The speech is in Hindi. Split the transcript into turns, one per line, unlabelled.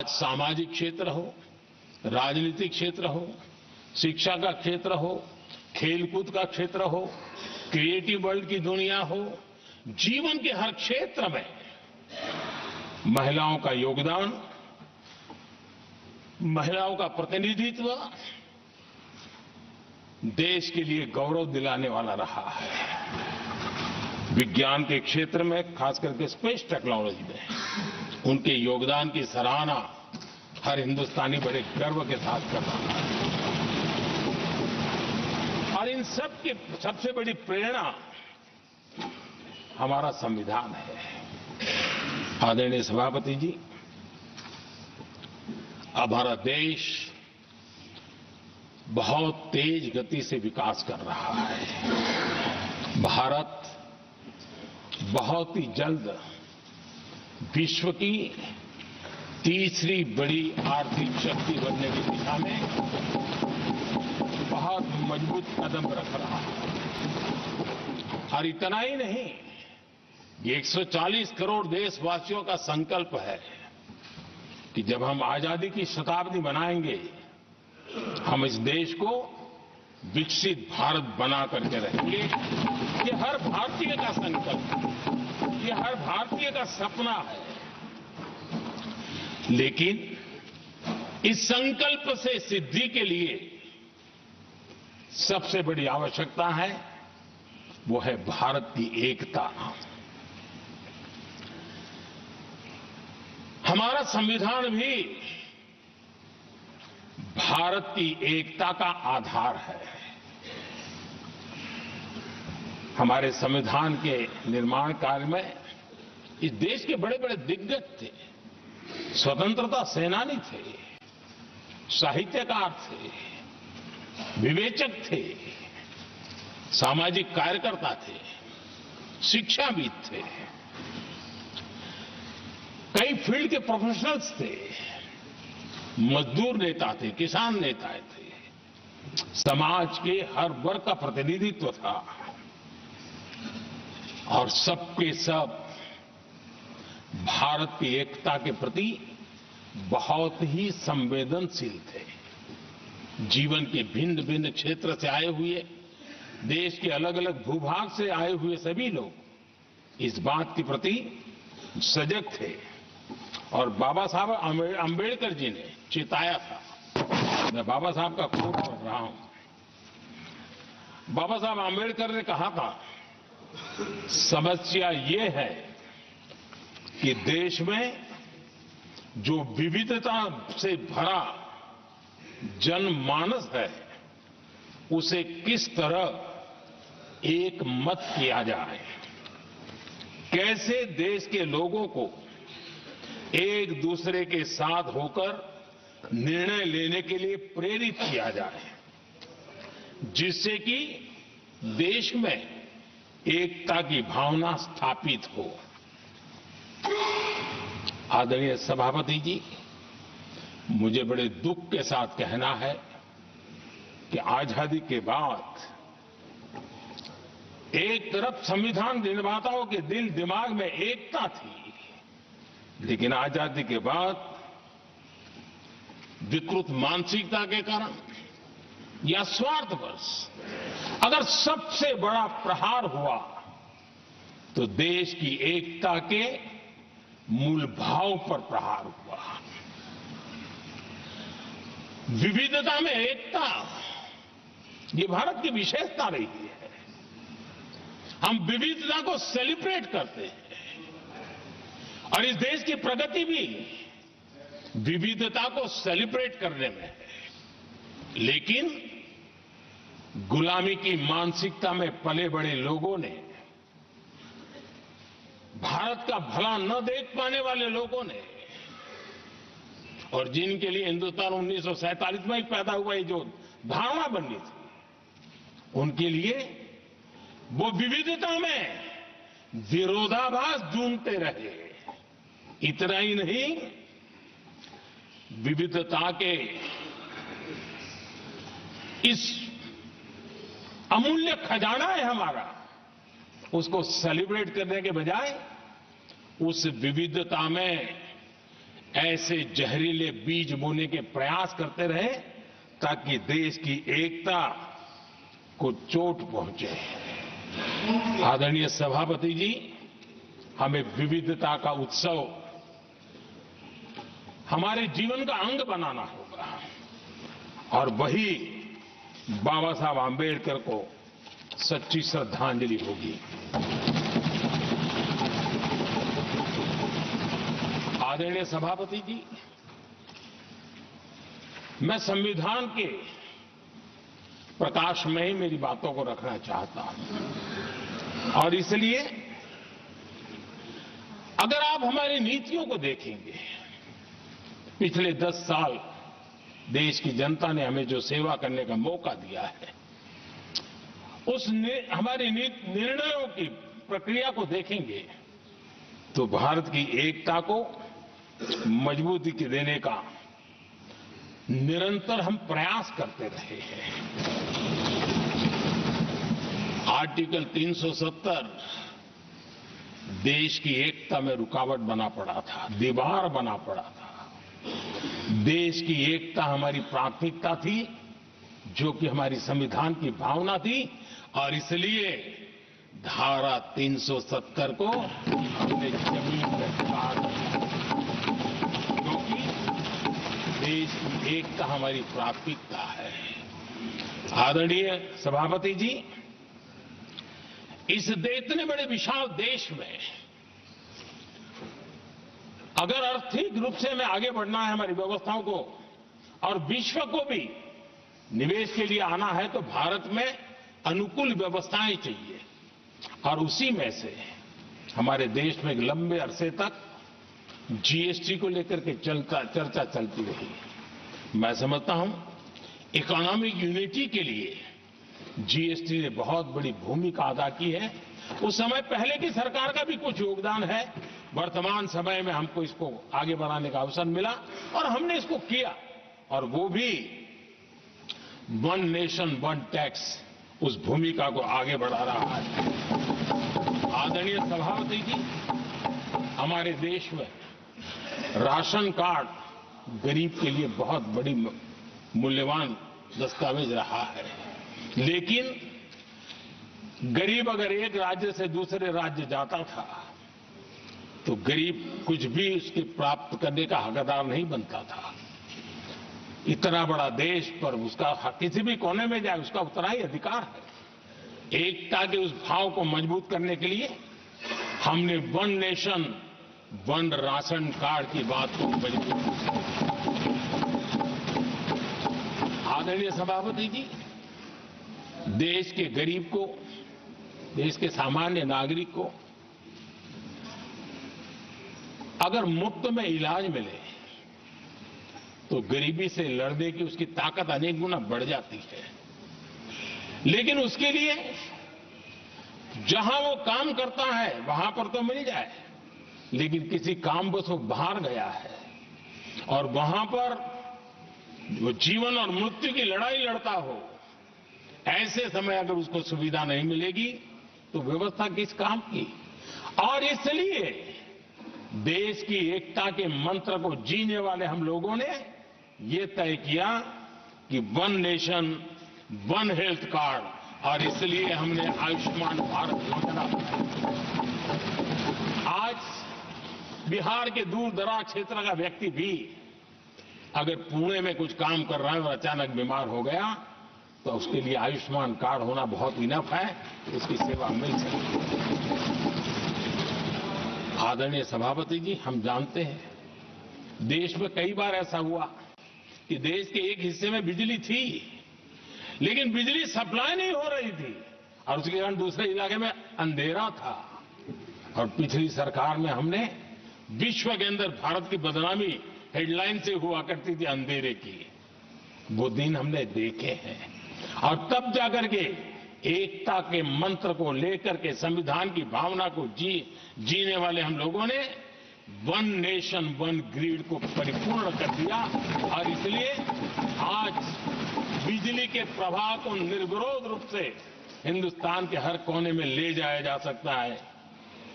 सामाजिक क्षेत्र हो, राजनीतिक क्षेत्र हो, शिक्षा का क्षेत्र हो, खेलकूद का क्षेत्र हो, क्रिएटिव वर्ल्ड की दुनिया हो, जीवन के हर क्षेत्र में महिलाओं का योगदान, महिलाओं का प्रतिनिधित्व देश के लिए गौरव दिलाने वाला रहा है। विज्ञान के क्षेत्र में, खास करके स्पेस टेक्नोलॉजी में उनके योगदान की सराहना हर हिंदुस्तानी बड़े गर्व के साथ कर रहा है। और इन सब की सबसे बड़ी प्रेरणा हमारा संविधान है। आदरणीय सभापति जी, अब हमारा देश बहुत तेज गति से विकास कर रहा है। भारत बहुत ही जल्द विश्व की तीसरी बड़ी आर्थिक शक्ति बनने की दिशा में बहुत मजबूत कदम रख रहा है। और इतना ही नहीं, ये 140 करोड़ देशवासियों का संकल्प है कि जब हम आजादी की शताब्दी मनाएंगे, हम इस देश को विकसित भारत बना करके रहेंगे। ये हर भारतीय का संकल्प है, ये हर भारतीय का सपना है। लेकिन इस संकल्प से सिद्धि के लिए सबसे बड़ी आवश्यकता है, वो है भारत की एकता। हमारा संविधान भी भारत की एकता का आधार है। हमारे संविधान के निर्माण कार्य में इस देश के बड़े बड़े दिग्गज थे, स्वतंत्रता सेनानी थे, साहित्यकार थे, विवेचक थे, सामाजिक कार्यकर्ता थे, शिक्षाविद थे, कई फील्ड के प्रोफेशनल्स थे, मजदूर नेता थे, किसान नेता थे, समाज के हर वर्ग का प्रतिनिधित्व था और सबके सब भारत की एकता के प्रति बहुत ही संवेदनशील थे। जीवन के भिन्न भिन्न क्षेत्र से आए हुए, देश के अलग अलग भूभाग से आए हुए सभी लोग इस बात के प्रति सजग थे और बाबा साहब अंबेडकर जी ने चिताया था। मैं बाबा साहब का कोट पढ़ रहा हूं। बाबा साहब अंबेडकर ने कहा था, समस्या ये है कि देश में जो विविधता से भरा जनमानस है, उसे किस तरह एक मत किया जाए, कैसे देश के लोगों को एक दूसरे के साथ होकर निर्णय लेने के लिए प्रेरित किया जाए, जिससे कि देश में एकता की भावना स्थापित हो। आदरणीय सभापति जी, मुझे बड़े दुख के साथ कहना है कि आजादी के बाद एक तरफ संविधान निर्माताओं के दिल दिमाग में एकता थी, लेकिन आजादी के बाद विकृत मानसिकता के कारण या स्वार्थवश अगर सबसे बड़ा प्रहार हुआ तो देश की एकता के मूल भाव पर प्रहार हुआ। विविधता में एकता, ये भारत की विशेषता रही है। हम विविधता को सेलिब्रेट करते हैं और इस देश की प्रगति भी विविधता को सेलिब्रेट करने में है। लेकिन गुलामी की मानसिकता में पले बड़े लोगों ने, भारत का भला न देख पाने वाले लोगों ने, और जिनके लिए हिंदुस्तान 1947 में ही पैदा हुआ ये जो धारणा बननी थी, उनके लिए वो विविधता में विरोधाभास ढूंढते रहे। इतना ही नहीं, विविधता के इस अमूल्य खजाना है हमारा, उसको सेलिब्रेट करने के बजाय उस विविधता में ऐसे जहरीले बीज बोने के प्रयास करते रहे ताकि देश की एकता को चोट पहुंचे। आदरणीय सभापति जी, हमें विविधता का उत्सव हमारे जीवन का अंग बनाना होगा और वही बाबा साहब आंबेडकर को सच्ची श्रद्धांजलि होगी। आदरणीय सभापति जी, मैं संविधान के प्रकाश में ही मेरी बातों को रखना चाहता हूं और इसलिए अगर आप हमारी नीतियों को देखेंगे, पिछले 10 साल देश की जनता ने हमें जो सेवा करने का मौका दिया है, हमारी निर्णयों की प्रक्रिया को देखेंगे तो भारत की एकता को मजबूती देने का निरंतर हम प्रयास करते रहे हैं। आर्टिकल 370 देश की एकता में रुकावट बना पड़ा था, दीवार बना पड़ा था। देश की एकता हमारी प्राथमिकता थी, जो कि हमारी संविधान की भावना थी और इसलिए धारा 370 को हमने जमीन पर काट दिया, क्योंकि देश की एकता हमारी प्राथमिकता है। आदरणीय सभापति जी, इस इतने बड़े विशाल देश में अगर आर्थिक रूप से हमें आगे बढ़ना है, हमारी व्यवस्थाओं को और विश्व को भी निवेश के लिए आना है, तो भारत में अनुकूल व्यवस्थाएं चाहिए और उसी में से हमारे देश में एक लंबे अरसे तक जीएसटी को लेकर के चर्चा चलती रही। मैं समझता हूं इकोनॉमिक यूनिटी के लिए जीएसटी ने बहुत बड़ी भूमिका अदा की है। उस समय पहले की सरकार का भी कुछ योगदान है। वर्तमान समय में हमको इसको आगे बढ़ाने का अवसर मिला और हमने इसको किया और वो भी वन नेशन वन टैक्स उस भूमिका को आगे बढ़ा रहा है। आदरणीय सभापति जी, हमारे देश में राशन कार्ड गरीब के लिए बहुत बड़ी मूल्यवान दस्तावेज रहा है, लेकिन गरीब अगर एक राज्य से दूसरे राज्य जाता था तो गरीब कुछ भी उसके प्राप्त करने का हकदार नहीं बनता था। इतना बड़ा देश पर उसका किसी भी कोने में जाए उसका उतना ही अधिकार है। एकता के उस भाव को मजबूत करने के लिए हमने one nation one ration card की बात को मजबूत की। आदरणीय सभापति जी, देश के गरीब को, देश के सामान्य नागरिक को अगर मुफ्त में इलाज मिले तो गरीबी से लड़ने की उसकी ताकत अनेक गुना बढ़ जाती है। लेकिन उसके लिए जहां वो काम करता है वहां पर तो मिल जाए, लेकिन किसी काम बस वो बाहर गया है और वहां पर वो जीवन और मृत्यु की लड़ाई लड़ता हो, ऐसे समय अगर उसको सुविधा नहीं मिलेगी तो व्यवस्था किस काम की। और इसलिए देश की एकता के मंत्र को जीने वाले हम लोगों ने ये तय किया कि one nation one health card, और इसलिए हमने आयुष्मान भारत योजना बनाई। आज बिहार के दूर दराज क्षेत्र का व्यक्ति भी अगर पुणे में कुछ काम कर रहा है और अचानक बीमार हो गया तो उसके लिए आयुष्मान कार्ड होना बहुत इनफ है, उसकी सेवा मिल सकती है। आदरणीय सभापति जी, हम जानते हैं देश में कई बार ऐसा हुआ कि देश के एक हिस्से में बिजली थी लेकिन बिजली सप्लाई नहीं हो रही थी और उसके कारण दूसरे इलाके में अंधेरा था। और पिछली सरकार में हमने विश्व के अंदर भारत की बदनामी हेडलाइन से हुआ करती थी अंधेरे की, वो दिन हमने देखे हैं। और तब जाकर के एकता के मंत्र को लेकर के संविधान की भावना को जीने वाले हम लोगों ने वन नेशन वन ग्रिड को परिपूर्ण कर दिया और इसलिए आज बिजली के प्रवाह को निर्विरोध रूप से हिंदुस्तान के हर कोने में ले जाया जा सकता है।